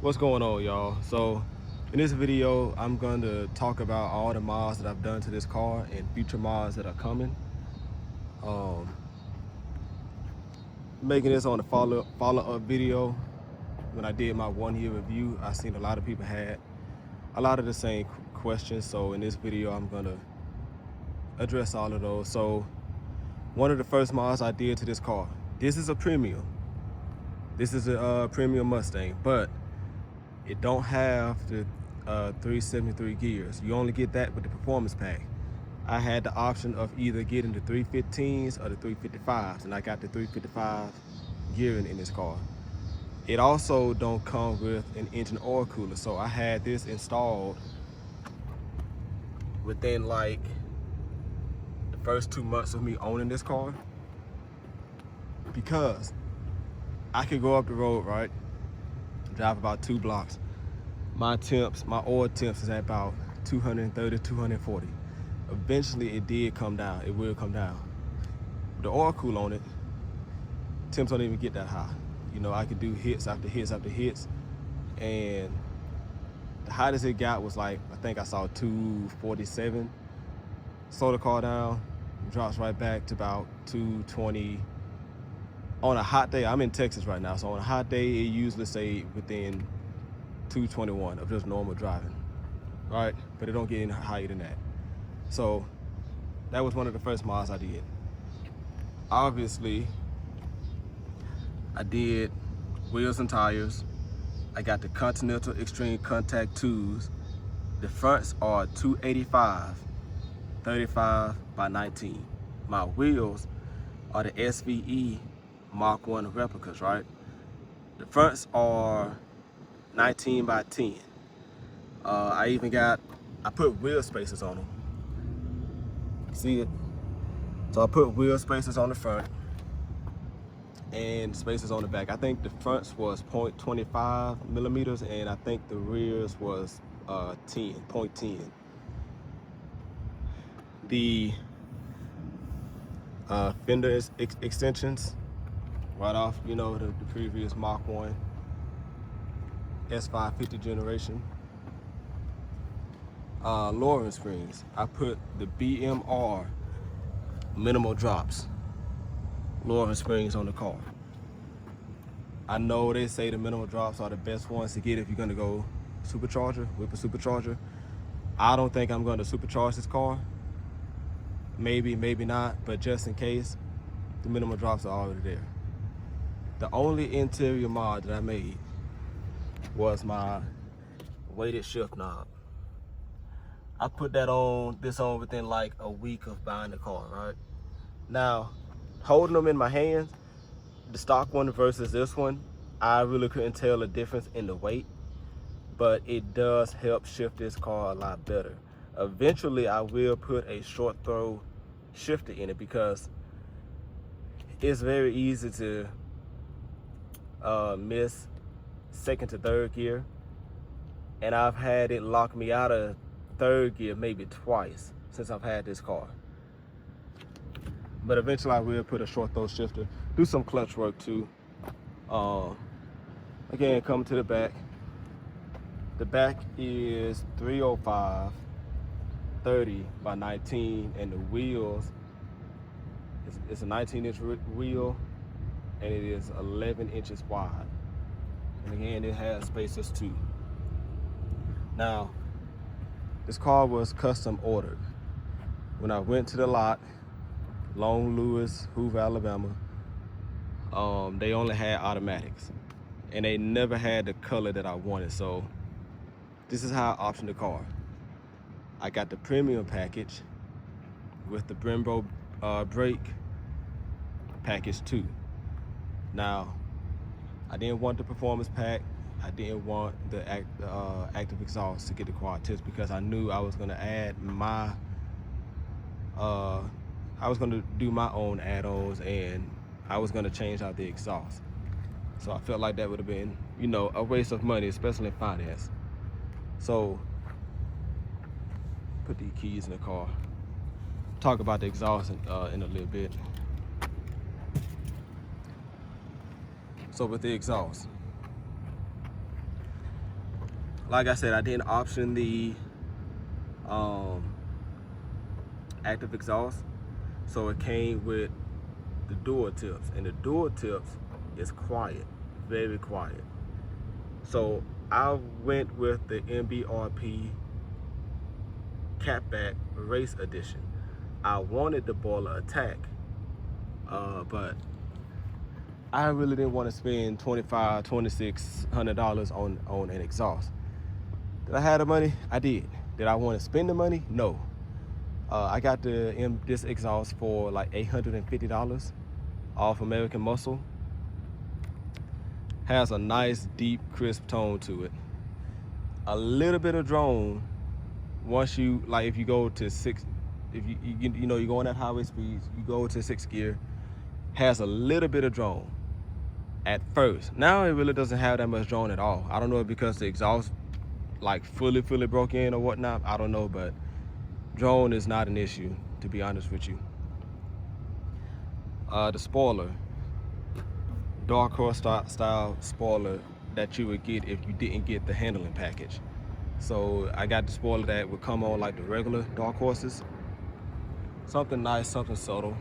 What's going on, y'all? So in this video I'm going to talk about all the mods that I've done to this car and future mods that are coming. Making this on a follow-up video. When I did my 1-year review, I seen a lot of people had a lot of the same questions, so in this video I'm going to address all of those. So one of the first mods I did to this car, this is a premium. This is a premium Mustang, but it don't have the 373 gears. You only get that with the performance pack. I had the option of either getting the 315s or the 355s, and I got the 355 gearing in this car. It also don't come with an engine oil cooler, so I had this installed within like the first 2 months of me owning this car, because I could go up the road, right, drive about 2 blocks. My oil temps is at about 230, 240. Eventually it did come down, it will come down. The oil cool on it, temps don't even get that high. You know, I could do hits after hits after hits, and the hottest it got was like, I think I saw 247. Slow the car down, drops right back to about 220. On a hot day, I'm in Texas right now, so on a hot day, it usually say within 221 of just normal driving, right? But it don't get any higher than that. So that was one of the first mods I did. Obviously, I did wheels and tires. I got the Continental Extreme Contact 2s. The fronts are 285, 35 by 19. My wheels are the SVE Mark 1 replicas, right? The fronts are 19 by 10. I put wheel spacers on them. See it? So I put wheel spacers on the front and spacers on the back. I think the fronts was 0.25 millimeters, and I think the rears was 0.10. The fender extensions, right off, you know, the previous Mark 1 S550 generation. Lowering springs, I put the BMR minimal drops lowering springs on the car. I know they say the minimal drops are the best ones to get if you're gonna go supercharger, whip a supercharger. I don't think I'm gonna supercharge this car. Maybe, maybe not, but just in case, the minimal drops are already there. The only interior mod that I made was my weighted shift knob. I put this on within like a week of buying the car, right? Now, holding them in my hands, the stock one versus this one, I really couldn't tell the difference in the weight, but it does help shift this car a lot better. Eventually, I will put a short throw shifter in it, because it's very easy to miss second to third gear, and I've had it lock me out of third gear maybe twice since I've had this car. But eventually I will put a short throw shifter, do some clutch work too. Again, coming to the back. The back is 305, 30 by 19, and the wheels, it's a 19-inch wheel, and it is 11 inches wide. And again, it has spacers too. Now, this car was custom ordered. When I went to the lot, Long Lewis, Hoover, Alabama, they only had automatics, and they never had the color that I wanted. So this is how I optioned the car. I got the premium package with the Brembo brake package too. Now, I didn't want the performance pack. I didn't want the active exhaust to get the quad tips, because I knew I was gonna add my, I was gonna do my own add-ons, and I was gonna change out the exhaust. So I felt like that would have been, you know, a waste of money, especially in finance. So, put the keys in the car. Talk about the exhaust in a little bit. So with the exhaust, like I said, I didn't option the active exhaust, so it came with the dual tips, and the dual tips is quiet, very quiet. So I went with the MBRP Catback Race Edition. I wanted the boiler attack, but I really didn't want to spend $2,500, $2,600 on an exhaust. Did I have the money? I did. Did I want to spend the money? No. I got this exhaust for like $850 off American Muscle. Has a nice, deep, crisp tone to it. A little bit of drone. Once you, like, if you go to six, if you know, you go on that highway speeds, you go to 6th gear, has a little bit of drone at first. Now it really doesn't have that much drone at all. I don't know if because the exhaust like fully broke in or whatnot, I don't know, but drone is not an issue, to be honest with you. The spoiler, dark horse style spoiler that you would get if you didn't get the handling package. So I got the spoiler that would come on like the regular dark horses. Something nice, something subtle.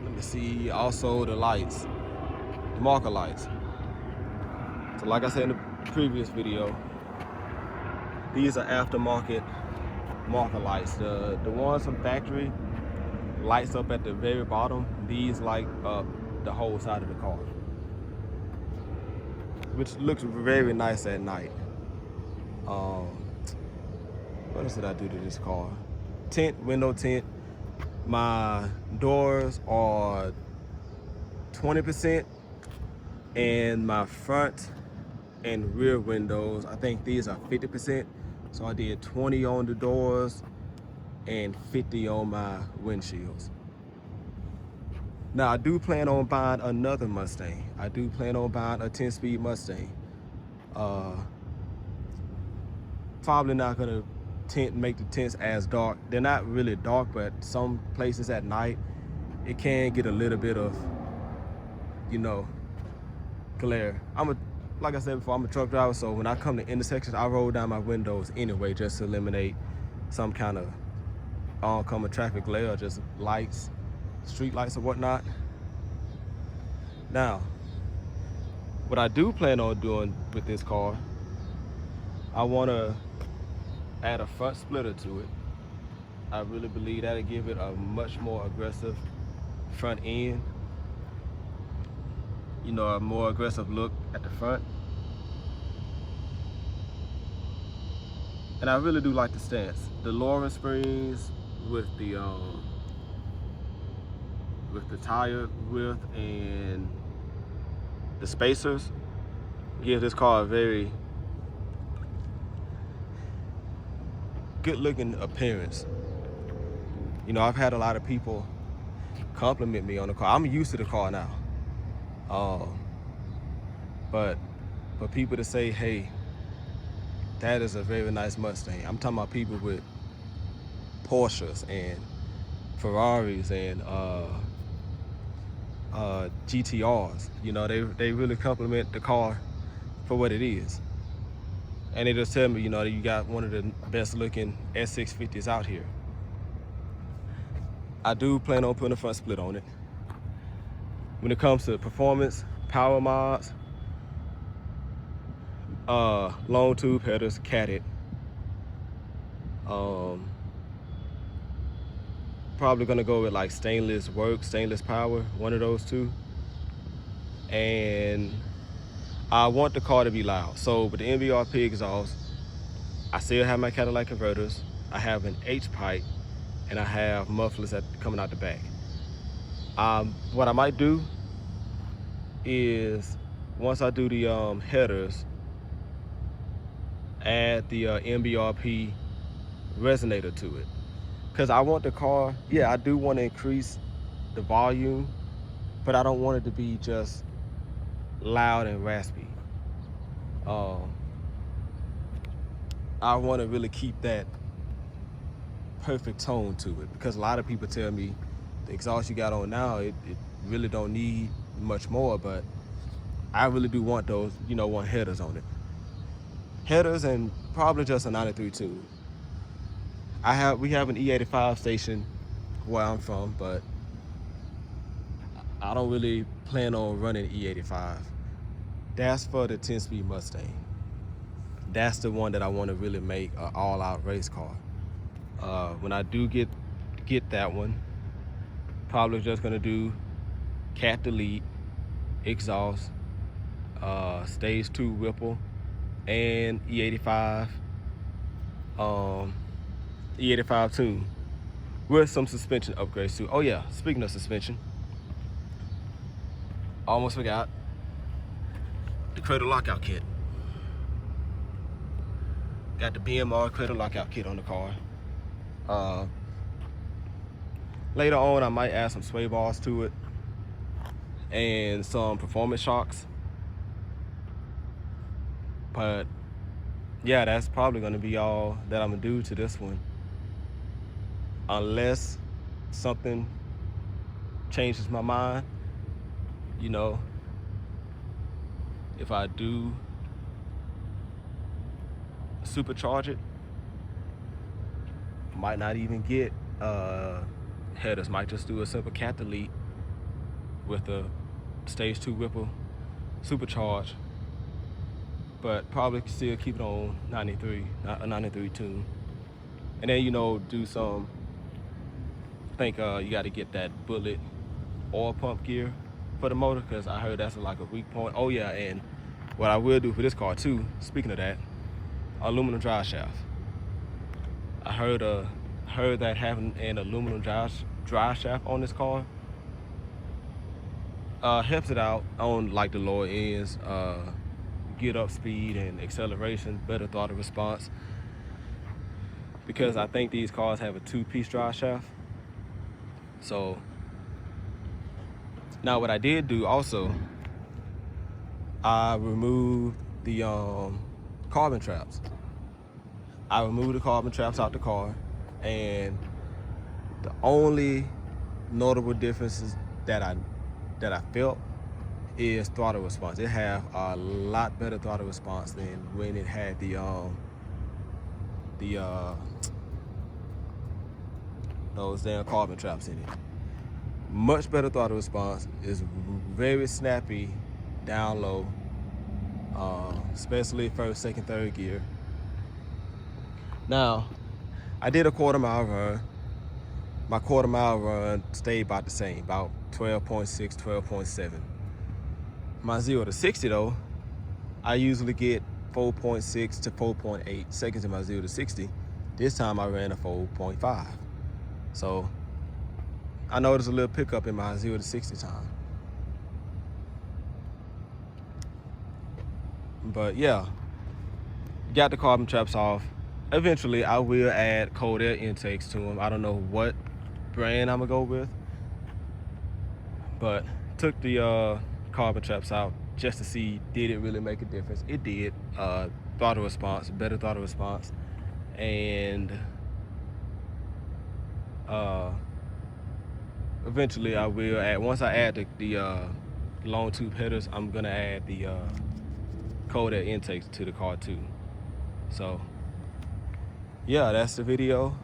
Let me see, also the lights, the marker lights. So like I said in the previous video, these are aftermarket marker lights. The ones from factory lights up at the very bottom. These light up the whole side of the car, which looks very nice at night. What else did I do to this car? Tint, window tint. My doors are 20%, and my front and rear windows, I think these are 50%. So I did 20 on the doors and 50 on my windshields. Now I do plan on buying another Mustang. I do plan on buying a 10-speed Mustang. Probably not gonna make the tints as dark. They're not really dark, but some places at night it can get a little bit of, you know, glare. Like I said before, I'm a truck driver, so when I come to intersections, I roll down my windows anyway, just to eliminate some kind of oncoming traffic glare, or just lights, street lights or whatnot. Now, what I do plan on doing with this car, I want to add a front splitter to it. I really believe that'll give it a much more aggressive front end. You know, a more aggressive look at the front. And I really do like the stance. The lowering springs with the tire width and the spacers give this car a very good looking appearance. You know, I've had a lot of people compliment me on the car. I'm used to the car now. But for people to say, hey, that is a very nice Mustang. I'm talking about people with Porsches and Ferraris and GTRs. You know, they really compliment the car for what it is. And they just tell me, you know, you got one of the best looking S650s out here. I do plan on putting a front split on it. When it comes to performance, power mods, long tube headers, catted. Probably gonna go with like stainless work, stainless power, one of those two. And I want the car to be loud. So with the MBRP exhaust, I still have my Cadillac converters. I have an H-pipe, and I have mufflers coming out the back. What I might do is, once I do the headers, add the MBRP resonator to it. Because I want the car, yeah, I do want to increase the volume, but I don't want it to be just loud and raspy. I want to really keep that perfect tone to it, because a lot of people tell me the exhaust you got on now, it really don't need much more, but I really do want those, you know, want headers on it. Headers and probably just a 93 tune. We have an E85 station where I'm from, but I don't really plan on running E85. That's for the 10-speed Mustang. That's the one that I want to really make an all-out race car. When I do get that one, probably just gonna do cat delete, exhaust, stage 2 ripple, and E85 E85 tune with some suspension upgrades too. Oh yeah, speaking of suspension, almost forgot the cradle lockout kit. Got the BMR cradle lockout kit on the car. Later on, I might add some sway bars to it and some performance shocks. But yeah, that's probably gonna be all that I'm gonna do to this one, unless something changes my mind. You know, if I do supercharge it, might not even get headers, might just do a simple cat delete with a stage 2 ripple supercharge, but probably still keep it on 93, a 93 tune. And then, you know, do some, I think you got to get that bullet oil pump gear for the motor, because I heard that's like a weak point. Oh yeah, and what I will do for this car too, speaking of that, aluminum drive shaft. I heard that having an aluminum drive shaft on this car helps it out on like the lower ends, get up speed and acceleration, better throttle response, because I think these cars have a 2-piece drive shaft. So now what I did do also, I removed the carbon traps. I removed the carbon traps out the car, and the only notable differences that I felt is throttle response. It have a lot better throttle response than when it had those damn carbon traps in it. Much better throttle response, is very snappy down low, especially first, second, third gear. Now, I did a quarter-mile run. My quarter-mile run stayed about the same, about 12.6, 12.7. My 0 to 60 though, I usually get 4.6 to 4.8 seconds in my 0 to 60. This time I ran a 4.5. So I noticed a little pickup in my 0 to 60 time. But yeah, got the carbon traps off. Eventually I will add cold air intakes to them. I don't know what brand I'm gonna go with, but took the carbon traps out just to see, did it really make a difference? It did. Throttle response, better throttle response, and eventually I will add, once I add the long tube headers, I'm gonna add the cold air intakes to the car too. So yeah, that's the video.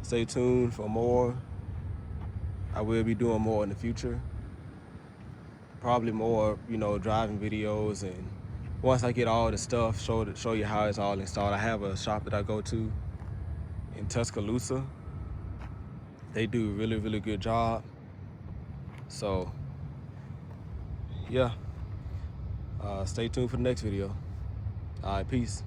Stay tuned for more. I will be doing more in the future. Probably more, you know, driving videos, and once I get all the stuff, show you how it's all installed. I have a shop that I go to in Tuscaloosa. They do a really, really good job. So yeah, stay tuned for the next video. All right, peace.